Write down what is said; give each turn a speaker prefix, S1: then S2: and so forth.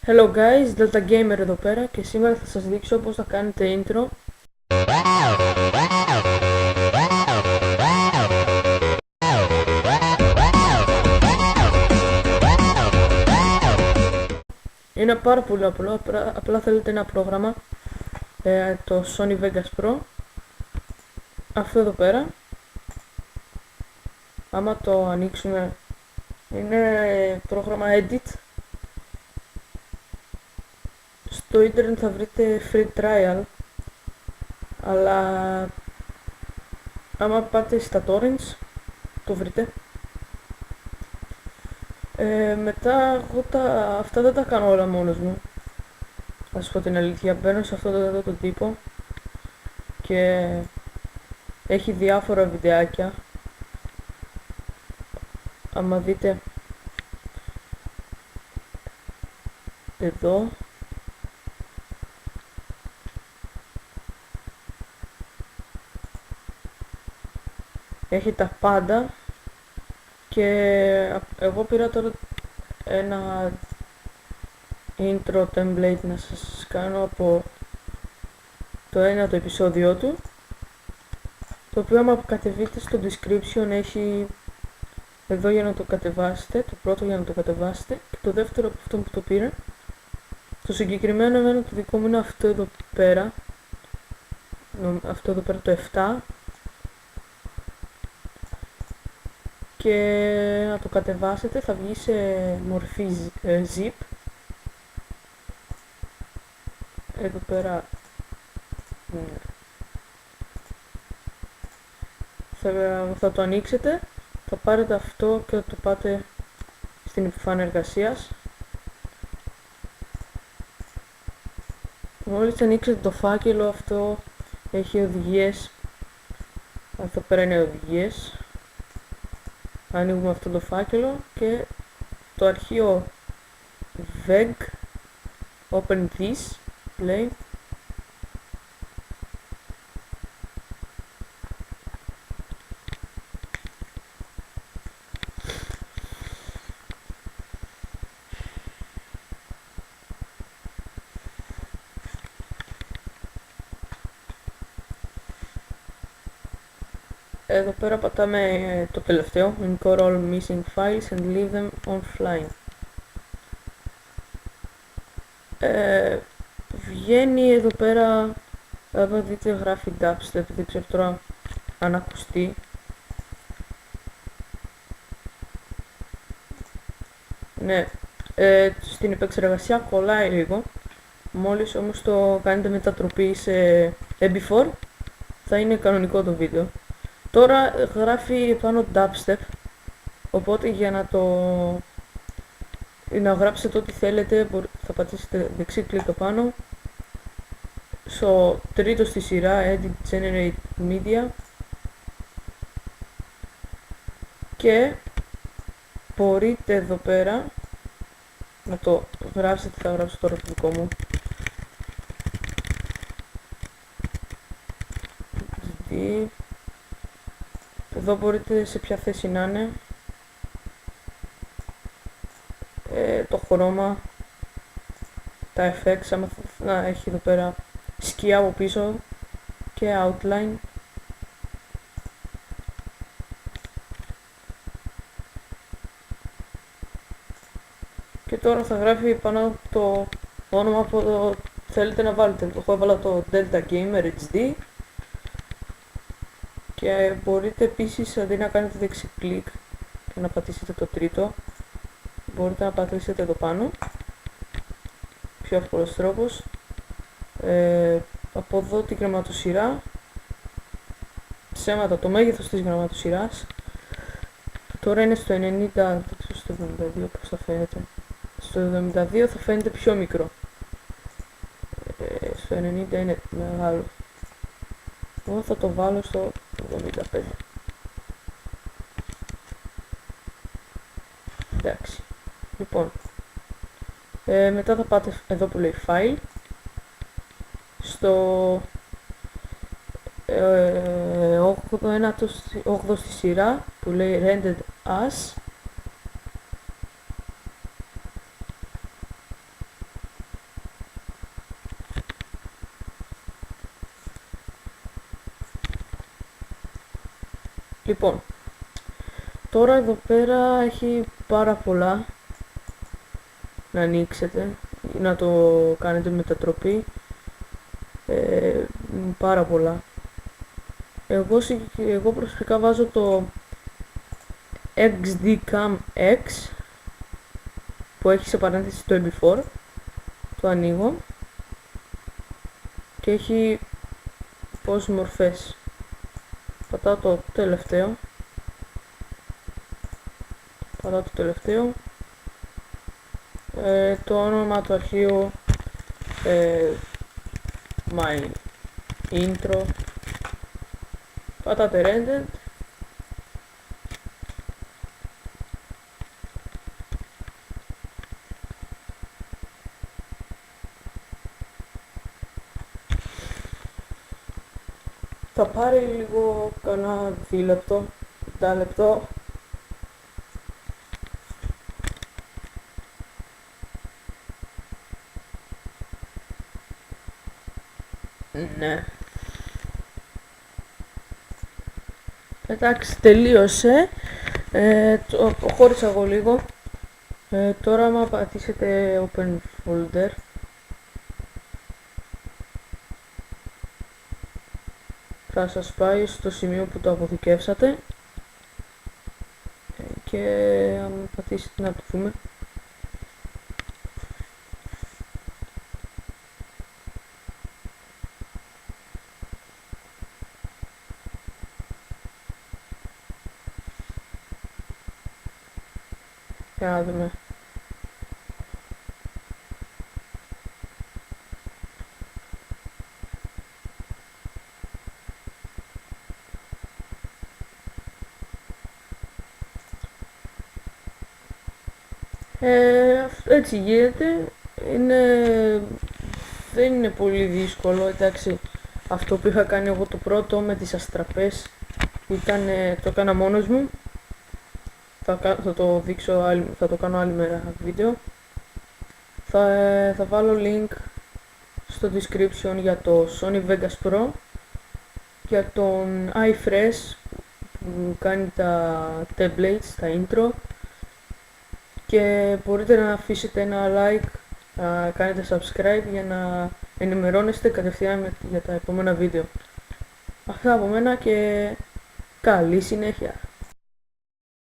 S1: Hello guys, Delta Gamer εδώ πέρα και σήμερα θα σας δείξω πώς θα κάνετε intro. Είναι πάρα πολύ απλό, απλά θέλετε ένα πρόγραμμα, το Sony Vegas Pro, αυτό εδώ πέρα. Άμα το ανοίξουμε, είναι πρόγραμμα Edit. Στο ίντερνετ θα βρείτε free trial, αλλά άμα πάτε στα torrents το βρείτε. Μετά εγώ αυτά δεν τα κάνω όλα μόνος μου, να σας πω την αλήθεια. Μπαίνω σε αυτό εδώ το τύπο και έχει διάφορα βιντεάκια. Άμα δείτε εδώ, έχει τα πάντα και εγώ πήρα τώρα ένα intro template να σας κάνω από το ένα το επεισόδιο του, το οποίο άμα κατεβείτε στο description έχει εδώ για να το κατεβάσετε, το πρώτο για να το κατεβάσετε και το δεύτερο από αυτό που το πήρα. Το συγκεκριμένο εμένα το δικό μου είναι αυτό εδώ πέρα, το 7, και να το κατεβάσετε θα βγει σε μορφή zip. Εδώ πέρα θα το ανοίξετε, θα πάρετε αυτό και θα το πάτε στην επιφάνεια εργασίας. Μόλις ανοίξετε το φάκελο αυτό έχει οδηγίες, εδώ πέρα είναι οδηγίες. Ανοίγουμε αυτό το φάκελο και το αρχείο veg open this play. Εδώ πέρα πατάμε το τελευταίο, encode all missing files and leave them offline. Βγαίνει εδώ πέρα, άμα δείτε γράφει dubstep, δεν ξέρω τώρα αν ακουστεί. Ναι, στην επεξεργασία κολλάει λίγο. Μόλις όμως το κάνετε μετατροπή σε MP4 θα είναι κανονικό το βίντεο. Τώρα γράφει πάνω dubstep, οπότε για να γράψετε ό,τι θέλετε θα πατήσετε δεξί κλικ πάνω στο τρίτο στη σειρά Edit Generate Media και μπορείτε εδώ πέρα να το γράψετε. Θα γράψω τώρα το δικό μου. Εδώ μπορείτε σε ποια θέση να είναι, το χρώμα, τα effects, άμα να έχει εδώ πέρα σκιά από πίσω και outline. Και τώρα θα γράφει πάνω το όνομα που θέλετε να βάλετε. Εγώ έβαλα το Delta Gamer HD. Και μπορείτε επίσης, αντί να κάνετε δεξί κλικ και να πατήσετε το τρίτο, μπορείτε να πατήσετε εδώ πάνω. Πιο εύκολος τρόπος. Από εδώ τη γραμματοσυρά. Ψέματα, το μέγεθος της γραμματοσυράς. Τώρα είναι στο 90, δεν ξέρω στο 72 πώς θα φαίνεται. Στο 72 θα φαίνεται πιο μικρό. Στο 90 είναι μεγάλο. Εγώ θα το βάλω στο 75. Εντάξει. Λοιπόν, μετά θα πάτε εδώ που λέει File, στο 8ο στη σειρά που λέει Rendered As. Λοιπόν, τώρα εδώ πέρα έχει πάρα πολλά να ανοίξετε, να το κάνετε μετατροπή, πάρα πολλά. Εγώ προσωπικά βάζω το XDCAM X που έχει σε παρένθεση το MP4, το ανοίγω και έχει πόσες μορφές. Πατάω το τελευταίο, το όνομα του αρχείου, my intro, πατάτε rendered. Θα πάρει λίγο, κανένα 2 λεπτό, 7 λεπτό. Ναι. Εντάξει, τελείωσε. Το προχώρησα εγώ λίγο. Τώρα άμα πατήσετε open folder, θα σας πάει στο σημείο που το αποθηκεύσατε και αν πατήσετε να το δούμε. Για να δούμε. Έτσι γίνεται. Δεν είναι πολύ δύσκολο, εντάξει. Αυτό που είχα κάνει εγώ το πρώτο με τις αστραπές το έκανα μόνος μου. Θα το δείξω θα το κάνω άλλη μέρα βίντεο. Θα βάλω link στο description για το Sony Vegas Pro, για τον iFresh που κάνει τα templates, τα intro, και μπορείτε να αφήσετε ένα like, να κάνετε subscribe για να ενημερώνεστε κατευθείαν για τα επόμενα βίντεο. Αυτά από μένα και καλή συνέχεια.